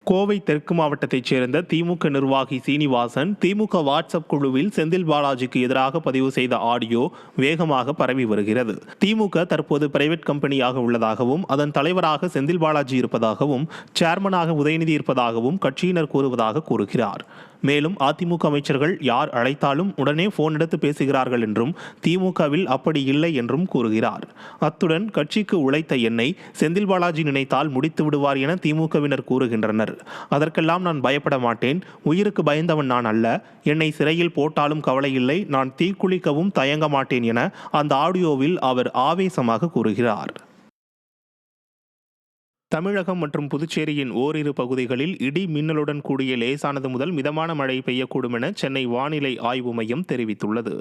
கோவை தெற்கு மாவட்டத்தைச் சேர்ந்த திமுக நிர்வாகி சீனிவாசன் திமுக வாட்ஸ்அப் குழுவில் செந்தில் பாலாஜிக்கு எதிராக பதிவு செய்த ஆடியோ வேகமாக பரவி வருகிறது. திமுக தற்போது பிரைவேட் கம்பெனியாக உள்ளதாகவும் அதன் தலைவராக செந்தில் பாலாஜி இருப்பதாகவும் சேர்மனாக உதயநிதி இருப்பதாகவும் கட்சியினர் கூறுவதாக கூறுகிறார். மேலும் அதிமுக அமைச்சர்கள் யார் அழைத்தாலும் உடனே போன் எடுத்து பேசுகிறார்கள் என்றும் திமுகவில் அப்படி இல்லை என்றும் கூறுகிறார். அத்துடன் கட்சிக்கு உழைத்த என்னை செந்தில் பாலாஜி நினைத்தால் முடித்து விடுவார் என திமுகவினர் கூறுகின்றனர். அதற்கெல்லாம் நான் பயப்பட மாட்டேன். உயிருக்கு பயந்தவன் நான் அல்ல. என்னை சிறையில் போட்டாலும் கவலை இல்லை. நான் தீக்குளிக்கவும் தயங்க மாட்டேன் என அந்த ஆடியோவில் அவர் ஆவேசமாக கூறுகிறார். தமிழகம் மற்றும் புதுச்சேரியின் ஓரிரு பகுதிகளில் இடி மின்னலுடன் கூடிய லேசானது முதல் மிதமான மழை பெய்யக்கூடும் என சென்னை வானிலை ஆய்வு மையம் தெரிவித்துள்ளது.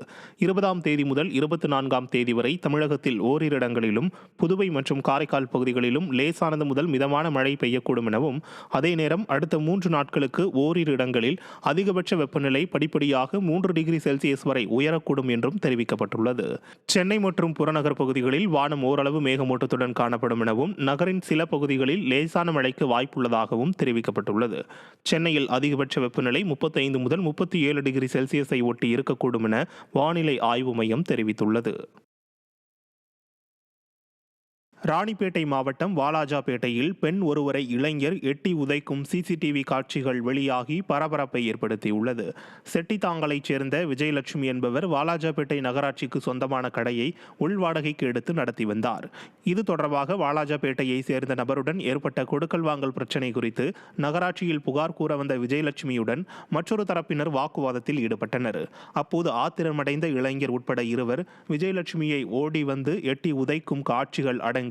20ஆம் தேதி முதல் 24ஆம் தேதி வரை தமிழகத்தில் ஓரிரு இடங்களிலும் புதுவை மற்றும் காரைக்கால் பகுதிகளிலும் லேசானது முதல் மிதமான மழை பெய்யக்கூடும் எனவும், அதே நேரம் அடுத்த 3 நாட்களுக்கு ஓரிரு இடங்களில் அதிகபட்ச வெப்பநிலை படிப்படியாக 3 டிகிரி செல்சியஸ் வரை உயரக்கூடும் என்றும் தெரிவிக்கப்பட்டுள்ளது. சென்னை மற்றும் புறநகர் பகுதிகளில் வானம் ஓரளவு மேகமூட்டத்துடன் காணப்படும் எனவும், நகரின் சில பகுதிகளில் லேசான மழைக்கு வாய்ப்புள்ளதாகவும் தெரிவிக்கப்பட்டுள்ளது. சென்னையில் அதிகபட்ச வெப்பநிலை 35 முதல் 37 டிகிரி செல்சியஸை ஒட்டி இருக்கக்கூடும் என வானிலை ஆய்வு மையம் தெரிவித்துள்ளது. ராணிப்பேட்டை மாவட்டம் வாலாஜாபேட்டையில் பெண் ஒருவரை இளைஞர் எட்டி உதைக்கும் சிசிடிவி காட்சிகள் வெளியாகி பரபரப்பை ஏற்படுத்தியுள்ளது. செட்டித்தாங்கலைச் சேர்ந்த விஜயலட்சுமி என்பவர் வாலாஜாபேட்டை நகராட்சிக்கு சொந்தமான கடையை உள்வாடகைக்கு எடுத்து நடத்தி வந்தார். இது தொடர்பாக வாலாஜாபேட்டையை சேர்ந்த நபருடன் ஏற்பட்ட கொடுக்கல் வாங்கல் பிரச்சினை குறித்து நகராட்சியில் புகார் கூற வந்த விஜயலட்சுமியுடன் மற்றொரு தரப்பினர் வாக்குவாதத்தில் ஈடுபட்டனர். அப்போது ஆத்திரமடைந்த இளைஞர் உட்பட இருவர் விஜயலட்சுமியை ஓடி வந்து எட்டி உதைக்கும் காட்சிகள் அடங்கிய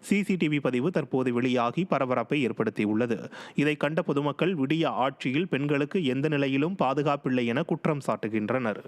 சிசிடிவி பதிவு தற்போது வெளியாகி பரபரப்பை ஏற்படுத்தியுள்ளது. இதை கண்ட பொதுமக்கள் விடிய ஆட்சியில் பெண்களுக்கு எந்த நிலையிலும் பாதுகாப்பில்லை என குற்றம் சாட்டுகின்றனர்.